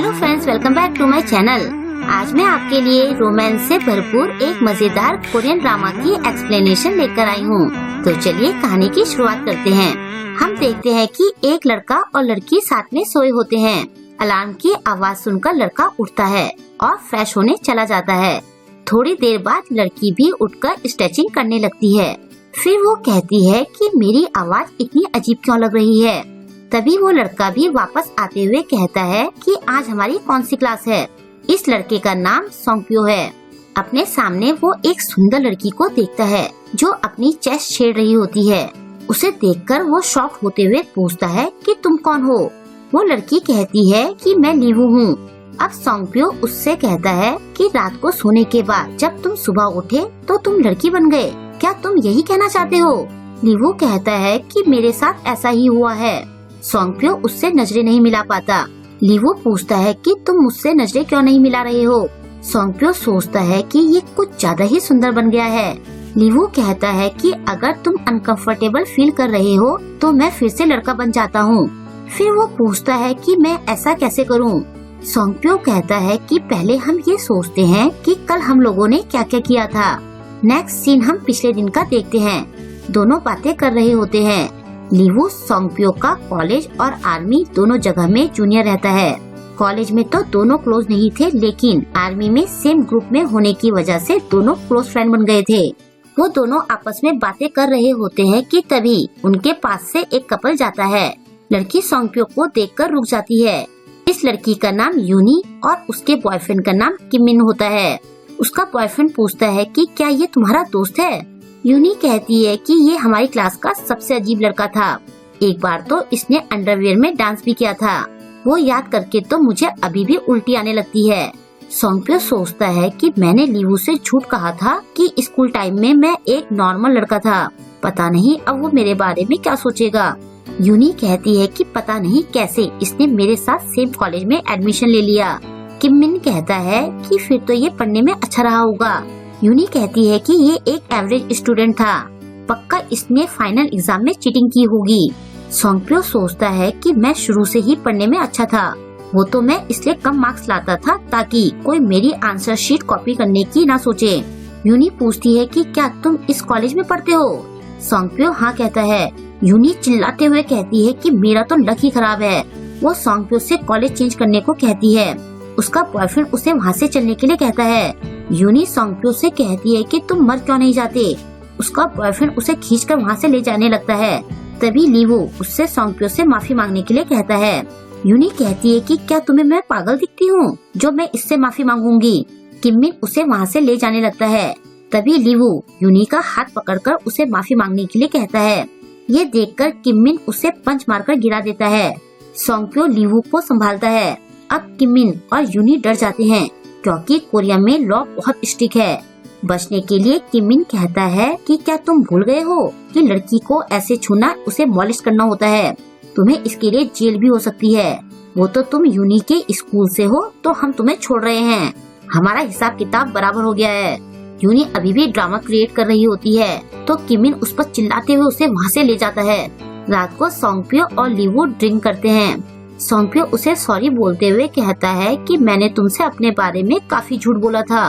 Hello friends, welcome back to my channel. आज मैं आपके लिए रोमांस से भरपूर एक मजेदार कोरियन ड्रामा की एक्सप्लेनेशन लेकर आई हूँ। तो चलिए कहानी की शुरुआत करते हैं। हम देखते हैं कि एक लड़का और लड़की साथ में सोए होते हैं। अलार्म की आवाज सुनकर लड़का उठता है और फ्रेश होने चला जाता है। थोड़ी देर बाद लड़की भी उठकर स्ट्रेचिंग करने लगती है। फिर वो कहती है कि मेरी आवाज इतनी अजीब क्यों लग रही है। तभी वो लड़का भी वापस आते हुए कहता है कि आज हमारी कौन सी क्लास है। इस लड़के का नाम सोंगप्यो है। अपने सामने वो एक सुंदर लड़की को देखता है जो अपनी चेस्ट छेड़ रही होती है। उसे देखकर वो शॉक होते हुए पूछता है कि तुम कौन हो। वो लड़की कहती है कि मैं लीवू हूँ। अब सोंगप्यो उससे कहता है कि रात को सोने के बाद जब तुम सुबह उठे तो तुम लड़की बन गए। क्या तुम यही कहना चाहते हो? लीवू कहता है कि मेरे साथ ऐसा ही हुआ है। सोंगप्यो उससे नजरें नहीं मिला पाता। लीवू पूछता है कि तुम मुझसे नजरें क्यों नहीं मिला रहे हो। सोंगप्यो सोचता है कि ये कुछ ज्यादा ही सुंदर बन गया है। लीवू कहता है कि अगर तुम अनकंफर्टेबल फील कर रहे हो तो मैं फिर से लड़का बन जाता हूँ। फिर वो पूछता है कि मैं ऐसा कैसे करूँ। सोंगप्यो कहता है कि पहले हम ये सोचते हैं कि कल हम लोगों ने क्या क्या किया था। नेक्स्ट सीन हम पिछले दिन का देखते हैं। दोनों बातें कर रहे होते हैं। लीवू सोंगप्यो का कॉलेज और आर्मी दोनों जगह में जूनियर रहता है। कॉलेज में तो दोनों क्लोज नहीं थे, लेकिन आर्मी में सेम ग्रुप में होने की वजह से दोनों क्लोज फ्रेंड बन गए थे। वो दोनों आपस में बातें कर रहे होते हैं कि तभी उनके पास से एक कपल जाता है। लड़की सोंगप्यो को देखकर रुक जाती है। इस लड़की का नाम यूनी और उसके बॉयफ्रेंड का नाम किमिन होता है। उसका बॉयफ्रेंड पूछता है कि क्या ये तुम्हारा दोस्त है? यूनी कहती है कि ये हमारी क्लास का सबसे अजीब लड़का था। एक बार तो इसने अंडरवियर में डांस भी किया था। वो याद करके तो मुझे अभी भी उल्टी आने लगती है। सोंगप्यो सोचता है कि मैंने लीवू से झूठ कहा था कि स्कूल टाइम में मैं एक नॉर्मल लड़का था। पता नहीं अब वो मेरे बारे में क्या सोचेगा। यूनी कहती है कि पता नहीं कैसे इसने मेरे साथ सेम कॉलेज में एडमिशन ले लिया। किमिन कहता है कि फिर तो ये पढ़ने में अच्छा रहा होगा। यूनी कहती है कि ये एक एवरेज स्टूडेंट था, पक्का इसने फाइनल एग्जाम में चीटिंग की होगी। सोंगप्यो सोचता है कि मैं शुरू से ही पढ़ने में अच्छा था। वो तो मैं इसलिए कम मार्क्स लाता था ताकि कोई मेरी आंसर शीट कॉपी करने की ना सोचे। यूनी पूछती है कि क्या तुम इस कॉलेज में पढ़ते हो? सोंगप्यो हाँ कहता है। यूनी चिल्लाते हुए कहती है कि मेरा तो लक ही खराब है। वो सोंगप्यो से कॉलेज चेंज करने को कहती है। उसका बॉयफ्रेंड उसे वहाँ से चलने के लिए कहता है। यूनी सोंगप्यो से कहती है कि तुम मर क्यों नहीं जाते। उसका बॉयफ्रेंड उसे खींचकर वहाँ से ले जाने लगता है। तभी लीवू उससे सोंगप्यो से माफी मांगने के लिए कहता है। यूनी कहती है कि क्या तुम्हें मैं पागल दिखती हूँ जो मैं इससे माफी मांगूंगी। किमिन उसे वहाँ से ले जाने लगता है। तभी लीवू यूनी का हाथ पकड़कर उसे माफी मांगने के लिए कहता है। ये देखकर किमिन उसे पंच मारकर गिरा देता है। सोंगप्यो लीवू को संभालता है। अब किमिन और यूनी डर जाते हैं क्योंकि कोरिया में लॉ बहुत स्ट्रिक्ट है। बचने के लिए किमिन कहता है कि क्या तुम भूल गए हो कि लड़की को ऐसे छूना उसे मॉलिश करना होता है। तुम्हें इसके लिए जेल भी हो सकती है। वो तो तुम यूनी के स्कूल से हो तो हम तुम्हें छोड़ रहे हैं। हमारा हिसाब किताब बराबर हो गया है। यूनी अभी भी ड्रामा क्रिएट कर रही होती है तो किमिन उस पर चिल्लाते हुए उसे वहाँ से ले जाता है। रात को सोंगप्यो और लीवू ड्रिंक करते हैं। सोंगप्यो उसे सॉरी बोलते हुए कहता है कि मैंने तुमसे अपने बारे में काफी झूठ बोला था।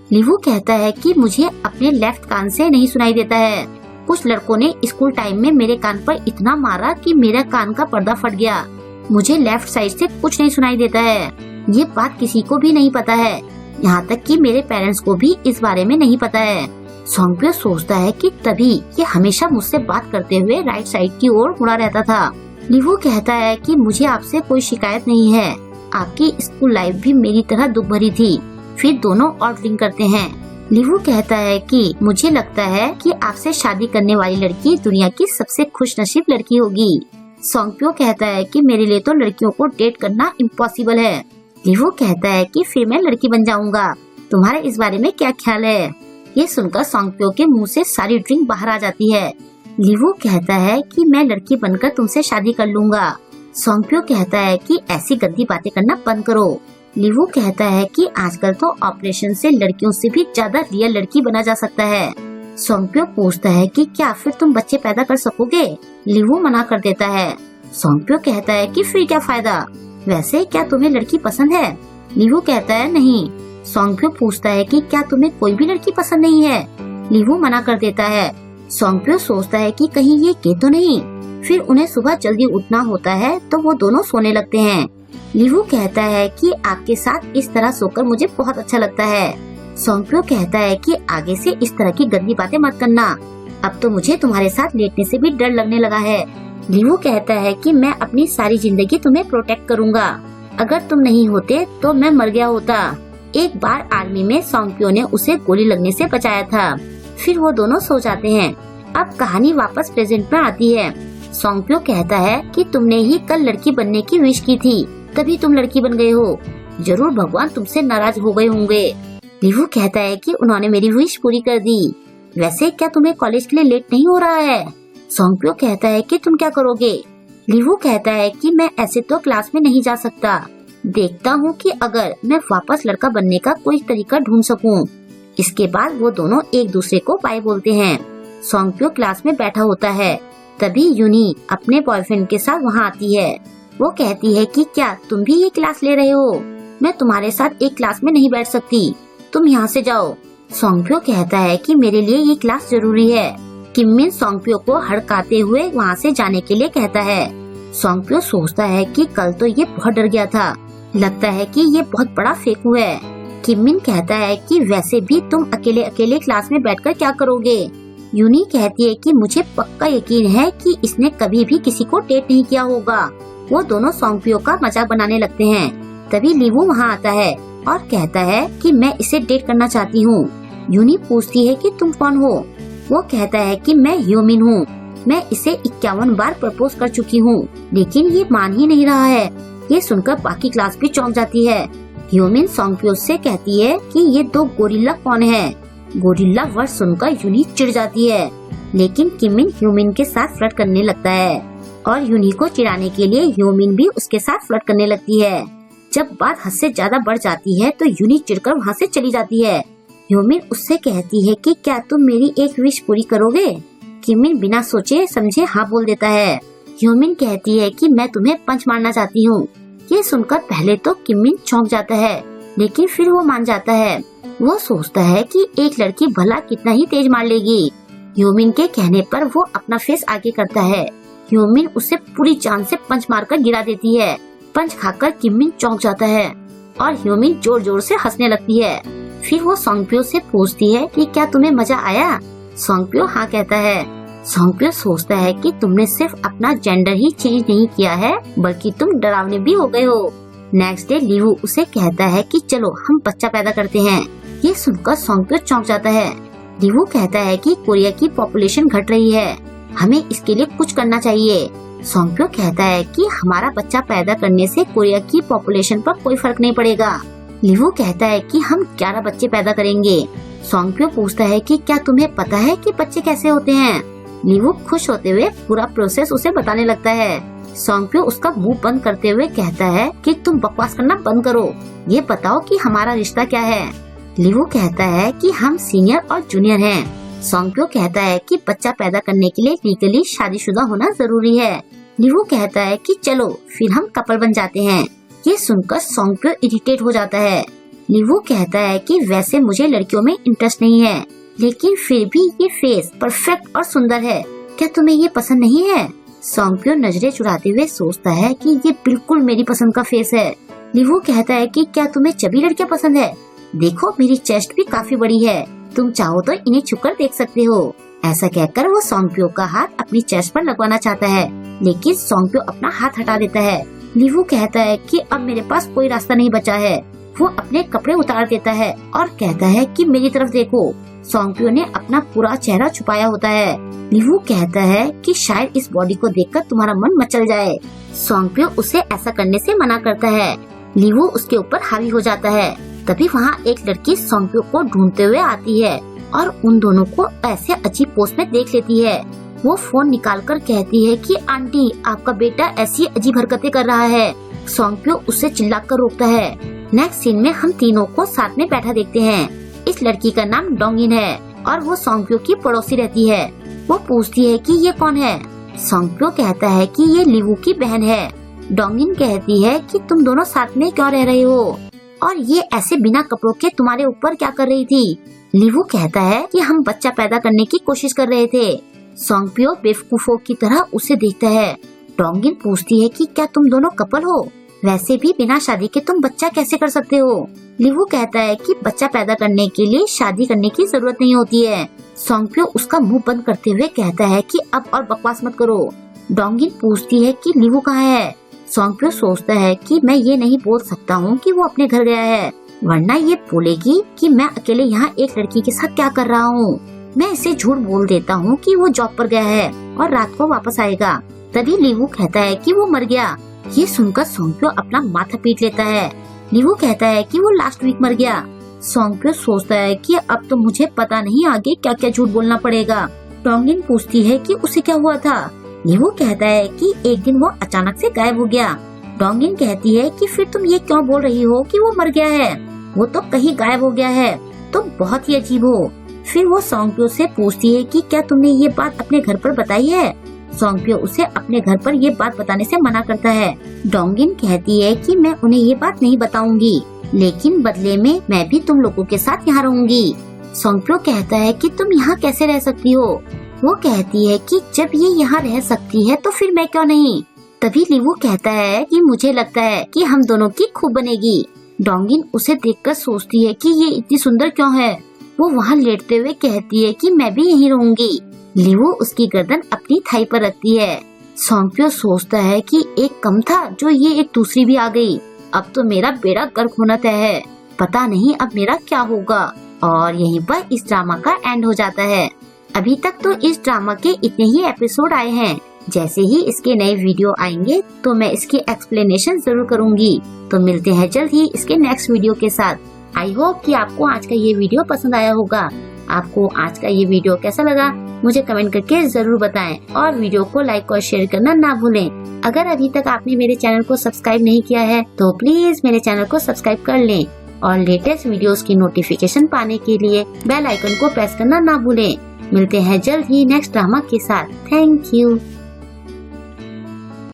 लीवू कहता है कि मुझे अपने लेफ्ट कान से नहीं सुनाई देता है। कुछ लड़कों ने स्कूल टाइम में मेरे कान पर इतना मारा कि मेरा कान का पर्दा फट गया। मुझे लेफ्ट साइड से कुछ नहीं सुनाई देता है। ये बात किसी को भी नहीं पता है, यहाँ तक कि मेरे पेरेंट्स को भी इस बारे में नहीं पता है। सोंगप्यो सोचता है कि तभी ये हमेशा मुझसे बात करते हुए राइट साइड की ओर मुड़ा रहता था। लीवू कहता है कि मुझे आपसे कोई शिकायत नहीं है। आपकी स्कूल लाइफ भी मेरी तरह दुख भरी थी। फिर दोनों और ड्रिंक करते हैं। लीवू कहता है कि मुझे लगता है कि आपसे शादी करने वाली लड़की दुनिया की सबसे खुशनसीब लड़की होगी। सोंगप्यो कहता है कि मेरे लिए तो लड़कियों को डेट करना इम्पॉसिबल है। लीवू कहता है कि फिर मैं लड़की बन जाऊंगा। तुम्हारे इस बारे में क्या ख्याल है? ये सुनकर सोंगप्यो के मुंह से सारी ड्रिंक बाहर आ जाती है। लीवू कहता है कि मैं लड़की बनकर तुमसे शादी कर लूंगा। सोंगप्यो कहता है कि ऐसी गंदी बातें करना बंद करो। लीवू कहता है कि आजकल तो ऑपरेशन से लड़कियों से भी ज्यादा रियल लड़की बना जा सकता है। सोंगप्यो पूछता है कि क्या फिर तुम बच्चे पैदा कर सकोगे? लीवू मना कर देता है। सोंगप्यो कहता है कि फिर क्या फायदा, वैसे क्या तुम्हें लड़की पसंद है? लीवू कहता है नहीं। सोंगप्यो पूछता है कि क्या तुम्हें कोई भी लड़की पसंद नहीं है? लीवू मना कर देता है। सोंगप्यो सोचता है कि कहीं ये गे तो नहीं। फिर उन्हें सुबह जल्दी उठना होता है तो वो दोनों सोने लगते हैं। लीवू कहता है कि आपके साथ इस तरह सोकर मुझे बहुत अच्छा लगता है। सोंगप्यो कहता है कि आगे से इस तरह की गंदी बातें मत करना। अब तो मुझे तुम्हारे साथ लेटने से भी डर लगने लगा है। लीवू कहता है कि मैं अपनी सारी जिंदगी तुम्हें प्रोटेक्ट करूँगा। अगर तुम नहीं होते तो मैं मर गया होता। एक बार आर्मी में सोंगप्यो ने उसे गोली लगने से बचाया था। फिर वो दोनों सो जाते हैं। अब कहानी वापस प्रेजेंट में आती है। सोंगप्यो कहता है कि तुमने ही कल लड़की बनने की विश की थी, तभी तुम लड़की बन गए हो। जरूर भगवान तुमसे नाराज हो गए होंगे। लीवू कहता है कि उन्होंने मेरी विश पूरी कर दी। वैसे क्या तुम्हें कॉलेज के लिए लेट नहीं हो रहा है? सोंगप्यो कहता है कि तुम क्या करोगे? लीवू कहता है कि मैं ऐसे तो क्लास में नहीं जा सकता। देखता हूँ कि अगर मैं वापस लड़का बनने का कोई तरीका ढूंढ सकूं। इसके बाद वो दोनों एक दूसरे को बाय बोलते हैं। सोंगप्यो क्लास में बैठा होता है। तभी यूनी अपने बॉयफ्रेंड के साथ वहाँ आती है। वो कहती है कि क्या तुम भी ये क्लास ले रहे हो? मैं तुम्हारे साथ एक क्लास में नहीं बैठ सकती, तुम यहाँ से जाओ। सोंगप्यो कहता है कि मेरे लिए ये क्लास जरूरी है। किमिन सोंगप्यो को हड़काते हुए वहाँ से जाने के लिए कहता है। सोंगप्यो सोचता है कि कल तो ये बहुत डर गया था, लगता है कि ये बहुत बड़ा फेंकू है। किमिन कहता है कि वैसे भी तुम अकेले अकेले क्लास में बैठकर क्या करोगे? यूनी कहती है कि मुझे पक्का यकीन है कि इसने कभी भी किसी को डेट नहीं किया होगा। वो दोनों सोंगप्यो का मजाक बनाने लगते हैं। तभी लीवू वहाँ आता है और कहता है कि मैं इसे डेट करना चाहती हूँ। यूनी पूछती है कि तुम कौन हो? वो कहता है कि मैं ह्योमिन हूँ। मैं इसे 51 बार प्रपोज कर चुकी हूँ, लेकिन ये मान ही नहीं रहा है। ये सुनकर बाकी क्लास भी चौंक जाती है। ह्योमिन सोंगप्यो से कहती है कि ये दो गोरिल्ला कौन है? गोरिल्ला वर्ड सुनकर यूनी चिढ़ जाती है, लेकिन किमिन ह्योमिन के साथ फ्लर्ट करने लगता है और यूनी को चिढ़ाने के लिए ह्योमिन भी उसके साथ फ्लर्ट करने लगती है। जब बात हद से ज्यादा बढ़ जाती है तो यूनी चिढ़कर वहाँ से चली जाती है। ह्योमिन उससे कहती है कि क्या तुम मेरी एक विश पूरी करोगे? किमिन बिना सोचे समझे हाँ बोल देता है। ह्योमिन कहती है कि मैं तुम्हें पंच मारना चाहती हूँ। ये सुनकर पहले तो किमिन चौंक जाता है, लेकिन फिर वो मान जाता है। वो सोचता है कि एक लड़की भला कितना ही तेज मार लेगी। ह्योमिन के कहने पर वो अपना फेस आगे करता है। ह्योमिन उसे पूरी जान से पंच मारकर गिरा देती है। पंच खाकर किमिन चौंक जाता है और ह्योमिन जोर जोर से हंसने लगती है। फिर वो सोंगप्यो से पूछती है कि क्या तुम्हें मजा आया? सोंगप्यो हाँ कहता है। सोंगप्यो सोचता है कि तुमने सिर्फ अपना जेंडर ही चेंज नहीं किया है, बल्कि तुम डरावने भी हो गए हो। नेक्स्ट डे लीवू उसे कहता है कि चलो हम बच्चा पैदा करते हैं। ये सुनकर सोंगप्यो चौंक जाता है। लीवू कहता है कि कोरिया की पॉपुलेशन घट रही है, हमें इसके लिए कुछ करना चाहिए। सोंगप्यो कहता है कि हमारा बच्चा पैदा करने से कोरिया की पॉपुलेशन पर कोई फर्क नहीं पड़ेगा। लीवू कहता है कि हम 11 बच्चे पैदा करेंगे। सोंगप्यो पूछता है कि क्या तुम्हें पता है कि बच्चे कैसे होते हैं? लीवू खुश होते हुए पूरा प्रोसेस उसे बताने लगता है। सोंगप्यो उसका मुंह बंद करते हुए कहता है कि तुम बकवास करना बंद करो, ये बताओ कि हमारा रिश्ता क्या है। लीवू कहता है कि हम सीनियर और जूनियर हैं। सोंगप्यो कहता है कि बच्चा पैदा करने के लिए लीगली शादीशुदा होना जरूरी है। लीवू कहता है कि चलो फिर हम कपल बन जाते हैं। ये सुनकर सोंगप्यो इरिटेट हो जाता है। लीवू कहता है कि वैसे मुझे लड़कियों में इंटरेस्ट नहीं है, लेकिन फिर भी ये फेस परफेक्ट और सुंदर है, क्या तुम्हें ये पसंद नहीं है? सोंगप्यो नजरें चुराते हुए सोचता है कि ये बिल्कुल मेरी पसंद का फेस है। लीवू कहता है कि क्या तुम्हें चबी लड़कियां पसंद है? देखो मेरी चेस्ट भी काफी बड़ी है, तुम चाहो तो इन्हें छुकर देख सकते हो। ऐसा कहकर वो सोंगप्यो का हाथ अपनी चेस्ट पर लगवाना चाहता है, लेकिन सोंगप्यो अपना हाथ हटा देता है। लीवू कहता है कि अब मेरे पास कोई रास्ता नहीं बचा है। वो अपने कपड़े उतार देता है और कहता है कि मेरी तरफ देखो। सोंगप्यो ने अपना पूरा चेहरा छुपाया होता है। लीवू कहता है कि शायद इस बॉडी को देखकर तुम्हारा मन मचल जाए। सोंगप्यो उसे ऐसा करने से मना करता है। लीवू उसके ऊपर हावी हो जाता है। तभी वहाँ एक लड़की सोंगप्यो को ढूंढते हुए आती है और उन दोनों को ऐसे अजीब पोज में देख लेती है। वो फोन निकालकर कहती है कि आंटी आपका बेटा ऐसी अजीब हरकतें कर रहा है। सोंगप्यो उसे चिल्लाकर रोकता है। नेक्स्ट सीन में हम तीनों को साथ में बैठा देखते हैं। इस लड़की का नाम डोंगिन है और वो सोंगप्यो की पड़ोसी रहती है। वो पूछती है कि ये कौन है? सोंगप्यो कहता है कि ये लीवू की बहन है। डोंगिन कहती है कि तुम दोनों साथ में क्यों रह रहे हो और ये ऐसे बिना कपड़ों के तुम्हारे ऊपर क्या कर रही थी। लीवू कहता है कि हम बच्चा पैदा करने की कोशिश कर रहे थे। सोंगप्यो बेवकूफों की तरह उसे देखता है। डोंगिन पूछती है कि क्या तुम दोनों कपल हो? वैसे भी बिना शादी के तुम बच्चा कैसे कर सकते हो? लीवू कहता है कि बच्चा पैदा करने के लिए शादी करने की जरूरत नहीं होती है। सोंगप्यो उसका मुंह बंद करते हुए कहता है कि अब और बकवास मत करो। डोंगिन पूछती है कि लीवू कहाँ है? सोंगप्यो सोचता है कि मैं ये नहीं बोल सकता हूँ कि वो अपने घर गया है, वरना ये बोलेगी कि मैं अकेले यहाँ एक लड़की के साथ क्या कर रहा हूँ। मैं इसे झूठ बोल देता हूँ कि वो जॉब पर गया है और रात को वापस आएगा। तभी लीवू कहता है कि वो मर गया। ये सुनकर सोंगप्यो अपना माथा पीट लेता है। लीवू कहता है कि वो लास्ट वीक मर गया। सोंगप्यो सोचता है कि अब तो मुझे पता नहीं आगे क्या क्या झूठ बोलना पड़ेगा। डोंगिन पूछती है कि उसे क्या हुआ था। लीवू कहता है कि एक दिन वो अचानक से गायब हो गया। डोंगिन कहती है कि फिर तुम ये क्यों बोल रही हो कि वो मर गया है? वो तो कहीं गायब हो गया है। तुम बहुत ही अजीब हो। फिर वो सोंगप्यो से पूछती है कि क्या तुमने ये बात अपने घर पर बताई है? सोंगप्यो उसे अपने घर पर ये बात बताने से मना करता है। डोंगिन कहती है कि मैं उन्हें ये बात नहीं बताऊंगी, लेकिन बदले में मैं भी तुम लोगों के साथ यहाँ रहूंगी। सोंगप्यो कहता है कि तुम यहाँ कैसे रह सकती हो? वो कहती है कि जब ये यहाँ रह सकती है तो फिर मैं क्यों नहीं। तभी लीवू कहता है कि मुझे लगता है कि हम दोनों की खूब बनेगी। डोंगिन उसे देखकर सोचती है कि ये इतनी सुंदर क्यों है। वो वहाँ लेटते हुए कहती है कि मैं भी यहीं रहूंगी। लीवू उसकी गर्दन अपनी थाई पर रखती है। सोंगप्यो सोचता है कि एक कम था जो ये एक दूसरी भी आ गई। अब तो मेरा बेड़ा गर्क होना तय है। पता नहीं अब मेरा क्या होगा। और यहीं पर इस ड्रामा का एंड हो जाता है। अभी तक तो इस ड्रामा के इतने ही एपिसोड आए हैं। जैसे ही इसके नए वीडियो आएंगे तो मैं इसकी एक्सप्लेनेशन जरूर करूंगी। तो मिलते हैं जल्द ही इसके नेक्स्ट वीडियो के साथ। आई होप कि आपको आज का ये वीडियो पसंद आया होगा। आपको आज का ये वीडियो कैसा लगा मुझे कमेंट करके जरूर बताएं और वीडियो को लाइक और शेयर करना ना भूलें। अगर अभी तक आपने मेरे चैनल को सब्सक्राइब नहीं किया है तो प्लीज मेरे चैनल को सब्सक्राइब कर लें और लेटेस्ट वीडियोस की नोटिफिकेशन पाने के लिए बेल आइकन को प्रेस करना ना भूलें। मिलते हैं जल्द ही नेक्स्ट ड्रामा के साथ। Thank you.